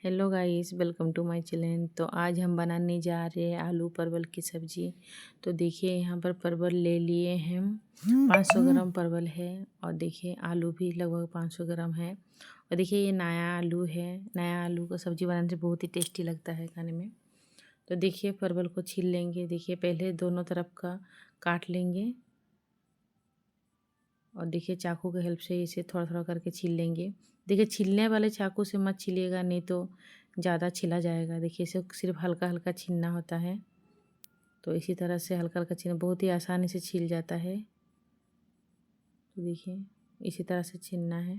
Hello guys, welcome to my channel. तो आज हम बनाने जा रहे हैं आलू परवल की सब्ज़ी। तो देखिए यहाँ पर परवल ले लिए हैं हम 500 ग्राम परवल है। और देखिए आलू भी लगभग 500 ग्राम है। और देखिए ये नया आलू है। नया आलू का सब्ज़ी बनाने से बहुत ही टेस्टी लगता है खाने में। तो देखिए परवल को छील लेंगे। देखिए पहले दोनों तरफ का काट लेंगे और देखिए चाकू के हेल्प से इसे थोड़ा थोड़ा करके छील लेंगे। देखिए छीलने वाले चाकू से मत छीलिएगा, नहीं तो ज़्यादा छिला जाएगा। देखिए इसे सिर्फ हल्का हल्का छीलना होता है। तो इसी तरह से हल्का हल्का छीलना बहुत ही आसानी से छील जाता है। तो देखिए इसी तरह से छीलना है।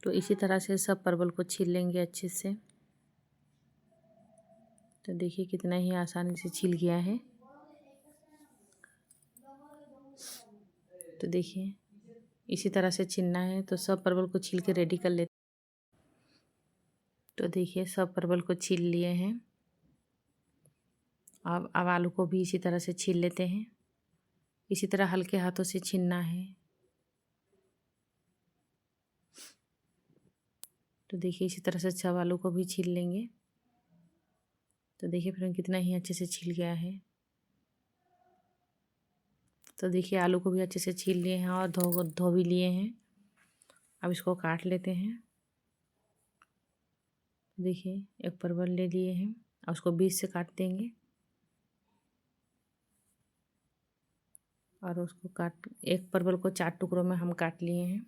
तो इसी तरह से सब परवल को छील लेंगे अच्छे से। तो देखिए कितना ही आसानी से छिल गया है। तो देखिए इसी तरह से छीलना है। तो सब परवल को छील के रेडी कर लेते। तो देखिए सब परवल को छील लिए हैं। अब आलू को भी इसी तरह से छील लेते हैं। इसी तरह हल्के हाथों से छीलना है। तो देखिए इसी तरह से सब आलू को भी छील लेंगे। तो देखिए फ्रेंड कितना ही अच्छे से छील गया है। तो देखिए आलू को भी अच्छे से छील लिए हैं और धो भी लिए हैं। अब इसको काट लेते हैं। देखिए एक परवल ले लिए हैं और उसको बीच से काट देंगे। और उसको एक परवल को 4 टुकड़ों में हम काट लिए हैं।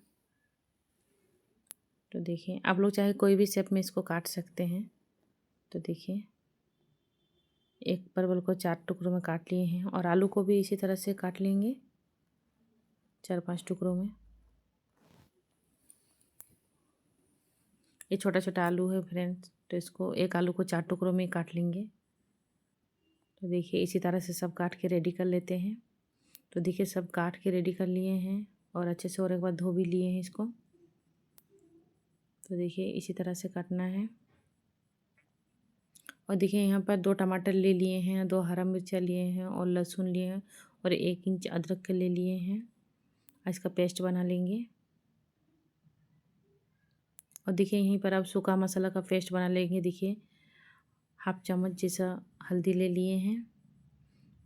तो देखिए आप लोग चाहे कोई भी शेप में इसको काट सकते हैं। तो देखिए एक परवल को 4 टुकड़ों में काट लिए हैं और आलू को भी इसी तरह से काट लेंगे 4-5 टुकड़ों में। ये छोटा छोटा आलू है फ्रेंड्स, तो इसको एक आलू को 4 टुकड़ों में काट लेंगे। तो देखिए इसी तरह से सब काट के रेडी कर लेते हैं। तो देखिए सब काट के रेडी कर लिए हैं और अच्छे से और एक बार धो भी लिए हैं इसको। तो देखिए इसी तरह से काटना है। और देखिए यहाँ पर 2 टमाटर ले लिए हैं, 2 हरा मिर्चा लिए हैं और लहसुन लिए हैं और 1 इंच अदरक के ले लिए हैं। इसका पेस्ट बना लेंगे। और देखिए यहीं पर आप सूखा मसाला का पेस्ट बना लेंगे। देखिए 1/2 चम्मच जैसा हल्दी ले लिए हैं।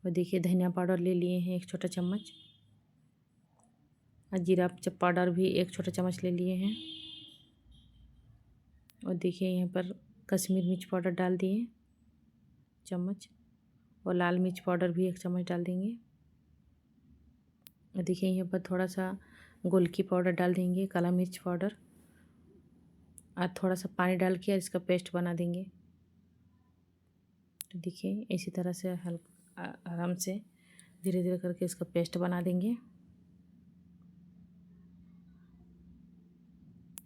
और देखिए धनिया पाउडर ले लिए हैं 1 छोटा चम्मच। और जीरा पाउडर भी 1 छोटा चम्मच ले लिए हैं। और देखिए यहाँ पर कश्मीर मिर्च पाउडर डाल दिए चम्मच। और लाल मिर्च पाउडर भी 1 चम्मच डाल देंगे। और देखिए यहाँ पर थोड़ा सा गोलकी पाउडर डाल देंगे, काला मिर्च पाउडर। और थोड़ा सा पानी डाल के इसका पेस्ट बना देंगे। तो देखिए इसी तरह से आराम से धीरे धीरे करके इसका पेस्ट बना देंगे।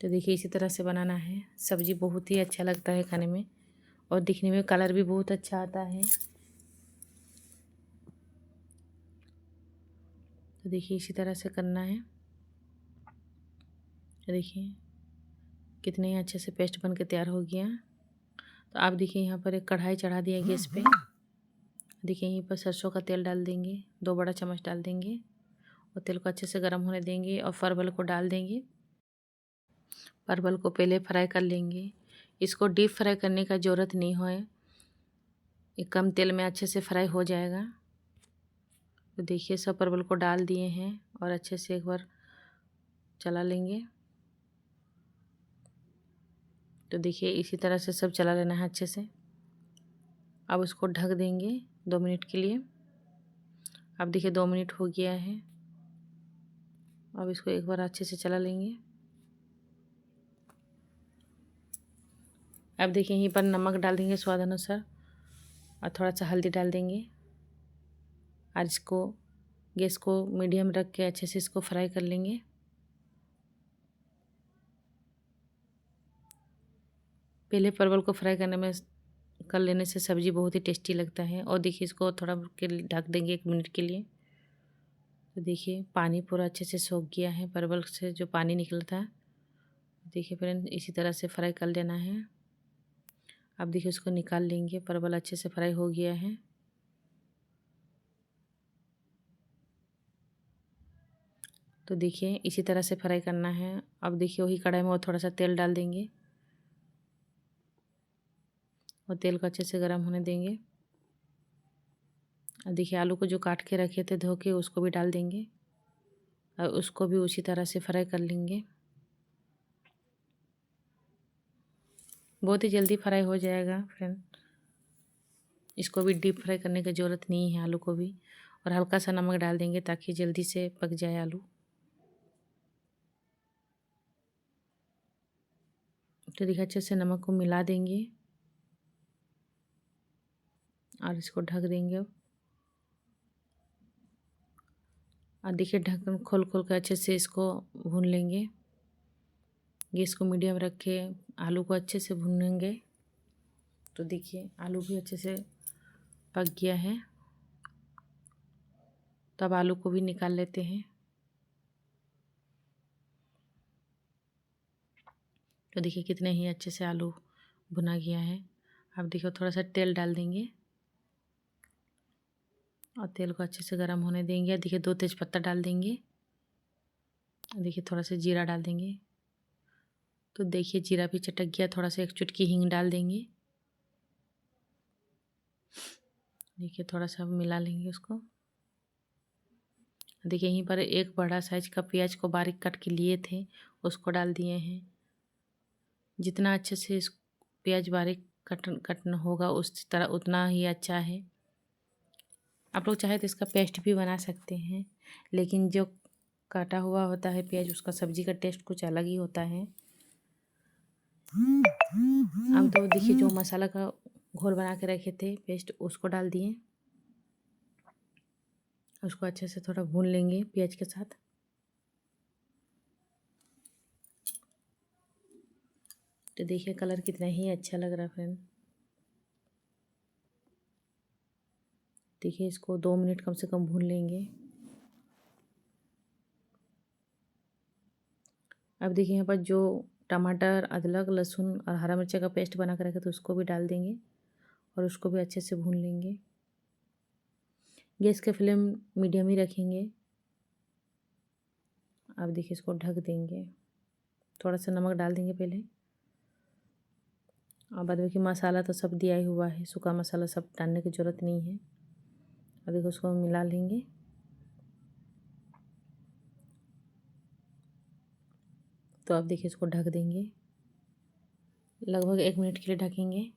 तो देखिए इसी तरह से बनाना है। सब्ज़ी बहुत ही अच्छा लगता है खाने में और दिखने में कलर भी बहुत अच्छा आता है। तो देखिए इसी तरह से करना है। तो देखिए कितने ही अच्छे से पेस्ट बन के तैयार हो गया। तो आप देखिए यहाँ पर एक कढ़ाई चढ़ा दिया गैस पे। देखिए यहीं पर सरसों का तेल डाल देंगे, 2 बड़ा चम्मच डाल देंगे। और तेल को अच्छे से गर्म होने देंगे और परवल को डाल देंगे। परवल को पहले फ्राई कर लेंगे। इसको डीप फ्राई करने का ज़रूरत नहीं है, ये कम तेल में अच्छे से फ्राई हो जाएगा। तो देखिए सब परवल को डाल दिए हैं और अच्छे से एक बार चला लेंगे। तो देखिए इसी तरह से सब चला लेना है अच्छे से। अब उसको ढक देंगे 2 मिनट के लिए। अब देखिए 2 मिनट हो गया है। अब इसको एक बार अच्छे से चला लेंगे। अब देखिए यहीं पर नमक डाल देंगे स्वाद अनुसार और थोड़ा सा हल्दी डाल देंगे। और इसको गैस को मीडियम रख के अच्छे से इसको फ्राई कर लेंगे। पहले परवल को फ्राई करने में कर लेने से सब्ज़ी बहुत ही टेस्टी लगता है। और देखिए इसको थोड़ा के ढक देंगे 1 मिनट के लिए। तो देखिए पानी पूरा अच्छे से सोख गया है, परवल से जो पानी निकला था। देखिए फ्रेंड इसी तरह से फ्राई कर लेना है। अब देखिए उसको निकाल लेंगे, परवल अच्छे से फ्राई हो गया है। तो देखिए इसी तरह से फ्राई करना है। अब देखिए वही कढ़ाई में और थोड़ा सा तेल डाल देंगे और तेल को अच्छे से गर्म होने देंगे। और देखिए आलू को जो काट के रखे थे धो के उसको भी डाल देंगे और उसको भी उसी तरह से फ्राई कर लेंगे। बहुत ही जल्दी फ्राई हो जाएगा फ्रेंड। इसको भी डीप फ्राई करने की ज़रूरत नहीं है आलू को भी। और हल्का सा नमक डाल देंगे ताकि जल्दी से पक जाए आलू। तो देखिए अच्छे से नमक को मिला देंगे और इसको ढक देंगे अब। और देखिए ढक्कन खोल खोल कर अच्छे से इसको भून लेंगे। गैस को मीडियम रख के आलू को अच्छे से भूनेंगे। तो देखिए आलू भी अच्छे से पक गया है। तो अब आलू को भी निकाल लेते हैं। तो देखिए कितने ही अच्छे से आलू भुना गया है। अब देखिए थोड़ा सा तेल डाल देंगे और तेल को अच्छे से गर्म होने देंगे। देखिए 2 तेज़पत्ता डाल देंगे। देखिए थोड़ा सा जीरा डाल देंगे। तो देखिए जीरा भी चटक गया। थोड़ा सा 1 चुटकी हींग डाल देंगे। देखिए थोड़ा सा मिला लेंगे उसको। देखिए यहीं पर एक बड़ा साइज का प्याज को बारीक काट के लिए थे उसको डाल दिए हैं। जितना अच्छे से इस प्याज बारीक कटना होगा उस तरह उतना ही अच्छा है। आप लोग चाहे तो इसका पेस्ट भी बना सकते हैं, लेकिन जो काटा हुआ होता है प्याज उसका सब्जी का टेस्ट कुछ अलग ही होता है। अब तो देखिए जो मसाला का घोल बना के रखे थे पेस्ट उसको डाल दिए। उसको अच्छे से थोड़ा भून लेंगे प्याज के साथ। तो देखिए कलर कितना ही अच्छा लग रहा है फ्रेंड। देखिए इसको 2 मिनट कम से कम भून लेंगे। अब देखिए यहाँ पर जो टमाटर, अदरक, लहसुन और हरा मिर्च का पेस्ट बना कर रखे थे उसको भी डाल देंगे और उसको भी अच्छे से भून लेंगे। गैस का फ्लेम मीडियम ही रखेंगे। अब देखिए इसको ढक देंगे। थोड़ा सा नमक डाल देंगे पहले और बाद में कि मसाला तो सब दिया ही हुआ है, सूखा मसाला सब डालने की ज़रूरत नहीं है। अब देखो उसको मिला लेंगे। तो अब देखिए इसको ढक देंगे। लगभग 1 मिनट के लिए ढकेंगे।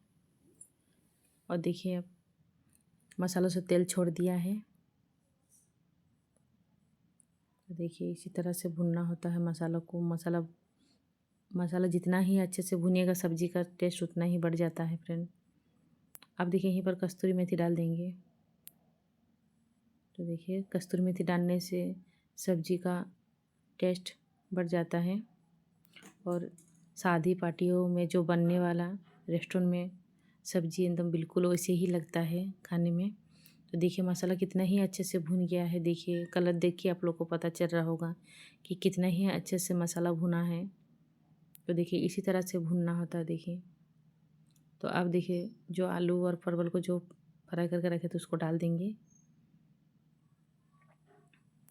और देखिए अब मसालों से तेल छोड़ दिया है। तो देखिए इसी तरह से भुनना होता है मसालों को। मसाला जितना ही अच्छे से भुनिएगा सब्जी का टेस्ट उतना ही बढ़ जाता है फ्रेंड। अब देखिए यहीं पर कस्तूरी मेथी डाल देंगे। तो देखिए कस्तूरी मेथी डालने से सब्जी का टेस्ट बढ़ जाता है। और शादी पार्टियों में जो बनने वाला रेस्टोरेंट में सब्जी एकदम बिल्कुल वैसे ही लगता है खाने में। तो देखिए मसाला कितना ही अच्छे से भुन गया है। देखिए कलर देख के आप लोग को पता चल रहा होगा कि कितना ही अच्छे से मसाला भुना है। तो देखिए इसी तरह से भुनना होता है। देखिए तो अब देखिए जो आलू और परवल को जो फ्राई करके रखे थे उसको डाल देंगे।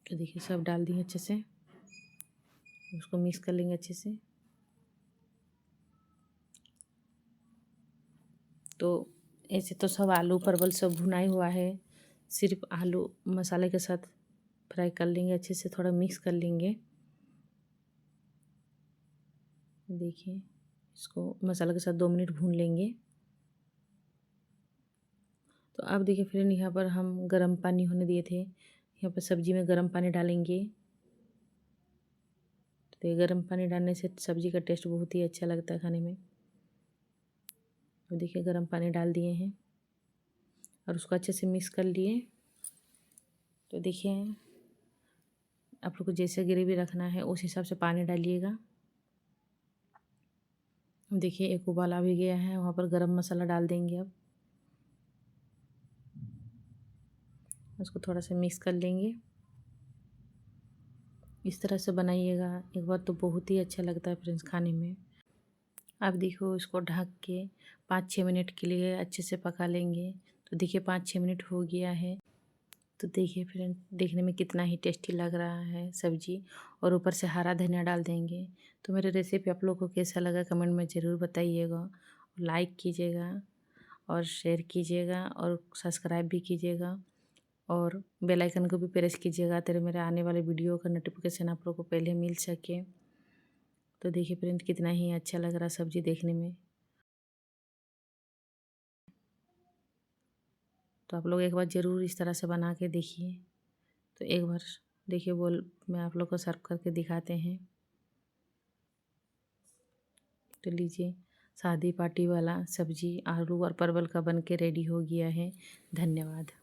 तो देखिए सब डाल दिए अच्छे से। उसको मिक्स कर लेंगे अच्छे से। तो ऐसे तो सब आलू परवल सब भुना ही हुआ है। सिर्फ आलू मसाले के साथ फ्राई कर लेंगे अच्छे से, थोड़ा मिक्स कर लेंगे। देखिए इसको मसाला के साथ 2 मिनट भून लेंगे। तो अब देखिए फ्रेंड यहाँ पर हम गर्म पानी होने दिए थे। यहाँ पर सब्जी में गर्म पानी डालेंगे। तो ये गर्म पानी डालने से सब्जी का टेस्ट बहुत ही अच्छा लगता है खाने में। तो देखिए गर्म पानी डाल दिए हैं और उसको अच्छे से मिक्स कर लिए। तो देखिए आप लोग को जैसे ग्रेवी रखना है उस हिसाब से पानी डालिएगा। देखिए एक उबाल आ भी गया है। वहाँ पर गरम मसाला डाल देंगे। अब उसको थोड़ा सा मिक्स कर लेंगे। इस तरह से बनाइएगा एक बार तो बहुत ही अच्छा लगता है फ्रेंड्स खाने में। अब देखो इसको ढक के 5-6 मिनट के लिए अच्छे से पका लेंगे। तो देखिए 5-6 मिनट हो गया है। तो देखिए फ्रेंड देखने में कितना ही टेस्टी लग रहा है सब्जी। और ऊपर से हरा धनिया डाल देंगे। तो मेरी रेसिपी आप लोगों को कैसा लगा कमेंट में ज़रूर बताइएगा। लाइक कीजिएगा और शेयर कीजिएगा और सब्सक्राइब भी कीजिएगा और बेल आइकन को भी प्रेस कीजिएगा, तेरे मेरे आने वाले वीडियो का नोटिफिकेशन आप लोगों को पहले मिल सके। तो देखिए फ्रेंड, कितना ही अच्छा लग रहा सब्जी देखने में। तो आप लोग एक बार ज़रूर इस तरह से बना के देखिए। तो एक बार देखिए, बोल मैं आप लोग को सर्व करके दिखाते हैं। तो लीजिए, शादी पार्टी वाला सब्जी आलू और परवल का बन के रेडी हो गया है। धन्यवाद।